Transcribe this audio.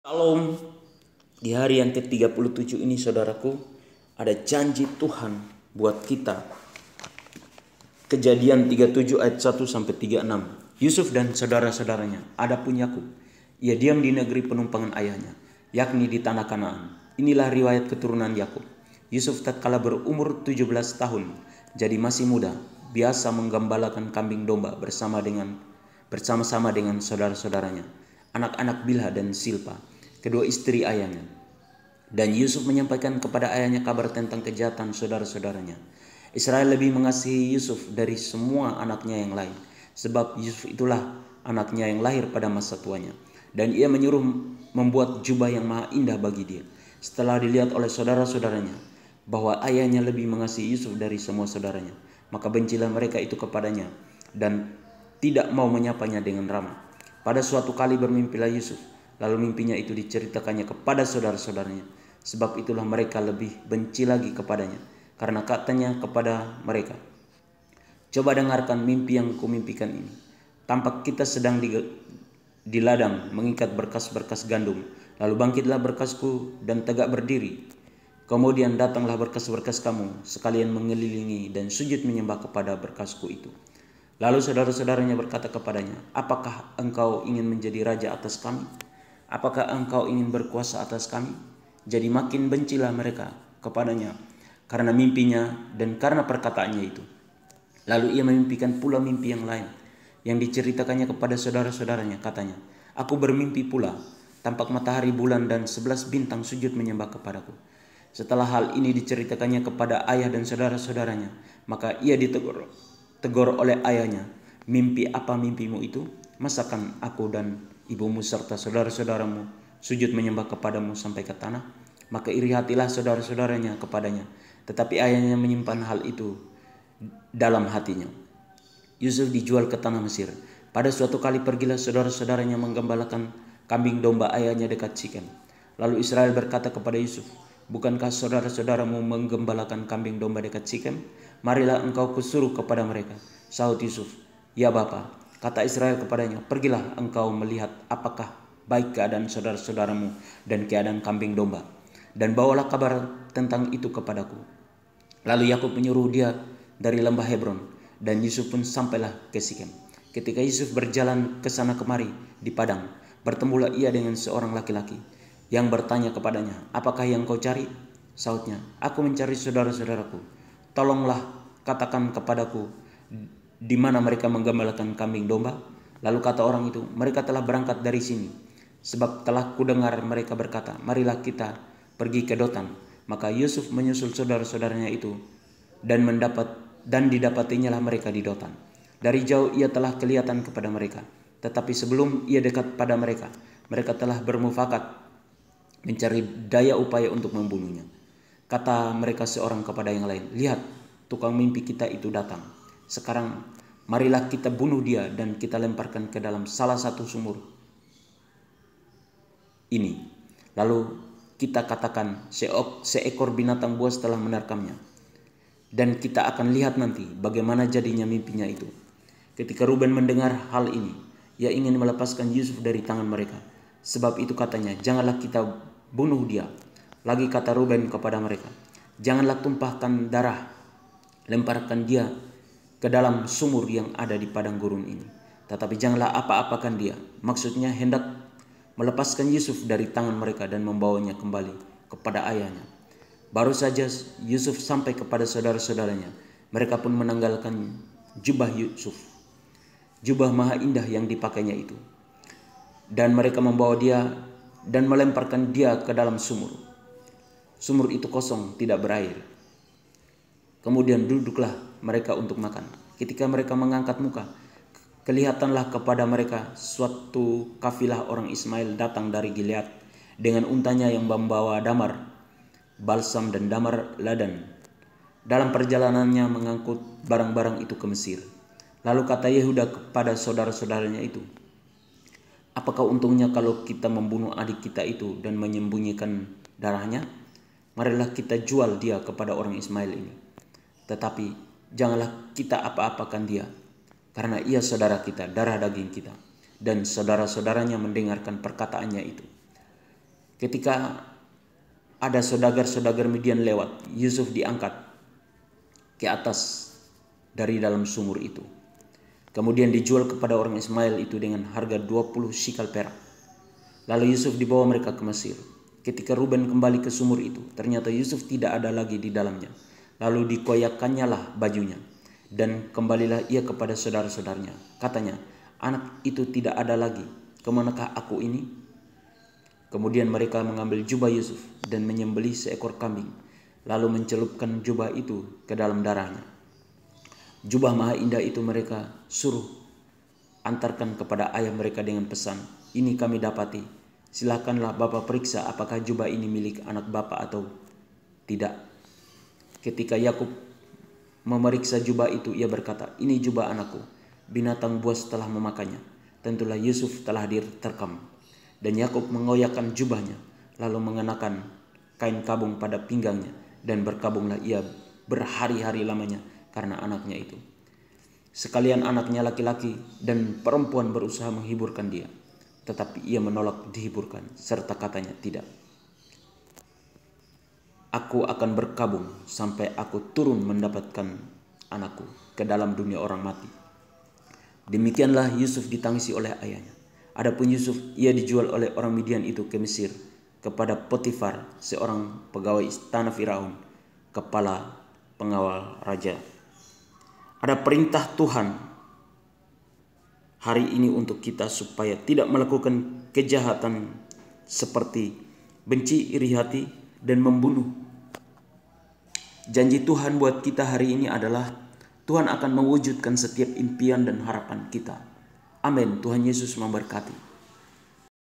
Shalom, di hari yang ke-37 ini saudaraku, ada janji Tuhan buat kita. Kejadian 37 ayat 1 sampai 36. Yusuf dan saudara-saudaranya, adapun Yakub, ia diam di negeri penumpangan ayahnya, yakni di tanah Kanaan. Inilah riwayat keturunan Yakub. Yusuf tatkala berumur 17 tahun, jadi masih muda, biasa menggembalakan kambing domba bersama-sama dengan saudara-saudaranya, anak-anak Bilha dan Silpa, kedua istri ayahnya. Dan Yusuf menyampaikan kepada ayahnya kabar tentang kejahatan saudara-saudaranya. Israel lebih mengasihi Yusuf dari semua anaknya yang lain, sebab Yusuf itulah anaknya yang lahir pada masa tuanya. Dan ia menyuruh membuat jubah yang maha indah bagi dia. Setelah dilihat oleh saudara-saudaranya bahwa ayahnya lebih mengasihi Yusuf dari semua saudaranya, maka bencilah mereka itu kepadanya dan tidak mau menyapanya dengan ramah. Pada suatu kali bermimpilah Yusuf, lalu mimpinya itu diceritakannya kepada saudara-saudaranya. Sebab itulah mereka lebih benci lagi kepadanya, karena katanya kepada mereka, "Coba dengarkan mimpi yang kumimpikan ini. Tampak kita sedang di ladang mengikat berkas-berkas gandum. Lalu bangkitlah berkasku dan tegak berdiri. Kemudian datanglah berkas-berkas kamu sekalian mengelilingi dan sujud menyembah kepada berkasku itu." Lalu saudara-saudaranya berkata kepadanya, "Apakah engkau ingin menjadi raja atas kami? Apakah engkau ingin berkuasa atas kami?" Jadi makin bencilah mereka kepadanya karena mimpinya dan karena perkataannya itu. Lalu ia memimpikan pula mimpi yang lain yang diceritakannya kepada saudara-saudaranya. Katanya, "Aku bermimpi pula, tampak matahari, bulan dan 11 bintang sujud menyembah kepadaku." Setelah hal ini diceritakannya kepada ayah dan saudara-saudaranya, maka ia ditegur oleh ayahnya, "Mimpi apa mimpimu itu? Masakan aku dan ibumu serta saudara-saudaramu sujud menyembah kepadamu sampai ke tanah?" Maka iri hatilah saudara-saudaranya kepadanya, tetapi ayahnya menyimpan hal itu dalam hatinya. Yusuf dijual ke tanah Mesir. Pada suatu kali pergilah saudara-saudaranya menggembalakan kambing domba ayahnya dekat Sikem. Lalu Israel berkata kepada Yusuf, "Bukankah saudara-saudaramu menggembalakan kambing domba dekat Sikem? Marilah engkau kusuruh kepada mereka." Sahut Yusuf, "Ya Bapa." Kata Israel kepadanya, "Pergilah engkau melihat apakah baik keadaan saudara-saudaramu dan keadaan kambing domba, dan bawalah kabar tentang itu kepadaku." Lalu Yakub menyuruh dia dari lembah Hebron, dan Yusuf pun sampailah ke Sikem. Ketika Yusuf berjalan ke sana kemari di padang, bertemulah ia dengan seorang laki-laki yang bertanya kepadanya, "Apakah yang kau cari?" Sahutnya, "Aku mencari saudara-saudaraku. Tolonglah katakan kepadaku di mana mereka menggembalakan kambing domba." Lalu kata orang itu, "Mereka telah berangkat dari sini, sebab telah kudengar mereka berkata, 'Marilah kita pergi ke Dotan.'" Maka Yusuf menyusul saudara-saudaranya itu dan didapatinya lah mereka di Dotan. Dari jauh ia telah kelihatan kepada mereka, tetapi sebelum ia dekat pada mereka, mereka telah bermufakat mencari daya upaya untuk membunuhnya. Kata mereka seorang kepada yang lain, "Lihat, tukang mimpi kita itu datang. Sekarang marilah kita bunuh dia dan kita lemparkan ke dalam salah satu sumur ini. Lalu kita katakan seekor binatang buas telah menerkamnya. Dan kita akan lihat nanti bagaimana jadinya mimpinya itu." Ketika Ruben mendengar hal ini, ia ingin melepaskan Yusuf dari tangan mereka. Sebab itu katanya, "Janganlah kita bunuh dia." Lagi kata Ruben kepada mereka, "Janganlah tumpahkan darah, lemparkan dia ke dalam sumur yang ada di padang gurun ini. Tetapi janganlah apa-apakan dia." Maksudnya hendak melepaskan Yusuf dari tangan mereka dan membawanya kembali kepada ayahnya. Baru saja Yusuf sampai kepada saudara-saudaranya, mereka pun menanggalkan jubah Yusuf, jubah maha indah yang dipakainya itu, dan mereka membawa dia dan melemparkan dia ke dalam sumur. Sumur itu kosong, tidak berair. Kemudian duduklah mereka untuk makan. Ketika mereka mengangkat muka, kelihatanlah kepada mereka suatu kafilah orang Ismail datang dari Gilead dengan untanya yang membawa damar, balsam dan damar ladan. Dalam perjalanannya mengangkut barang-barang itu ke Mesir. Lalu kata Yehuda kepada saudara-saudaranya itu, "Apakah untungnya kalau kita membunuh adik kita itu dan menyembunyikan darahnya? Marilah kita jual dia kepada orang Ismail ini. Tetapi janganlah kita apa-apakan dia, karena ia saudara kita, darah daging kita." Dan saudara-saudaranya mendengarkan perkataannya itu. Ketika ada saudagar-saudagar Midian lewat, Yusuf diangkat ke atas dari dalam sumur itu. Kemudian dijual kepada orang Ismail itu dengan harga 20 shikal perak. Lalu Yusuf dibawa mereka ke Mesir. Ketika Ruben kembali ke sumur itu, ternyata Yusuf tidak ada lagi di dalamnya. Lalu dikoyakkannya lah bajunya, dan kembalilah ia kepada saudara-saudaranya. Katanya, anak itu tidak ada lagi. Kemanakah aku ini? Kemudian mereka mengambil jubah Yusuf dan menyembelih seekor kambing, lalu mencelupkan jubah itu ke dalam darahnya. Jubah maha indah itu mereka suruh antarkan kepada ayah mereka dengan pesan, ini kami dapati, silakanlah Bapak periksa apakah jubah ini milik anak Bapak atau tidak. Ketika Yakub memeriksa jubah itu, ia berkata, ini jubah anakku, binatang buas telah memakainya. Tentulah Yusuf telah diterkam. Dan Yakub mengoyakkan jubahnya, lalu mengenakan kain kabung pada pinggangnya, dan berkabunglah ia berhari-hari lamanya karena anaknya itu. Sekalian anaknya laki-laki dan perempuan berusaha menghiburkan dia, tetapi ia menolak dihiburkan, serta katanya, tidak. Aku akan berkabung sampai aku turun mendapatkan anakku ke dalam dunia orang mati. Demikianlah Yusuf ditangisi oleh ayahnya. Adapun Yusuf, ia dijual oleh orang Midian itu ke Mesir kepada Potifar, seorang pegawai istana Firaun, kepala pengawal raja. Ada perintah Tuhan hari ini untuk kita supaya tidak melakukan kejahatan seperti benci, iri hati, dan membunuh. Janji Tuhan buat kita hari ini adalah Tuhan akan mewujudkan setiap impian dan harapan kita. Amin. Tuhan Yesus memberkati.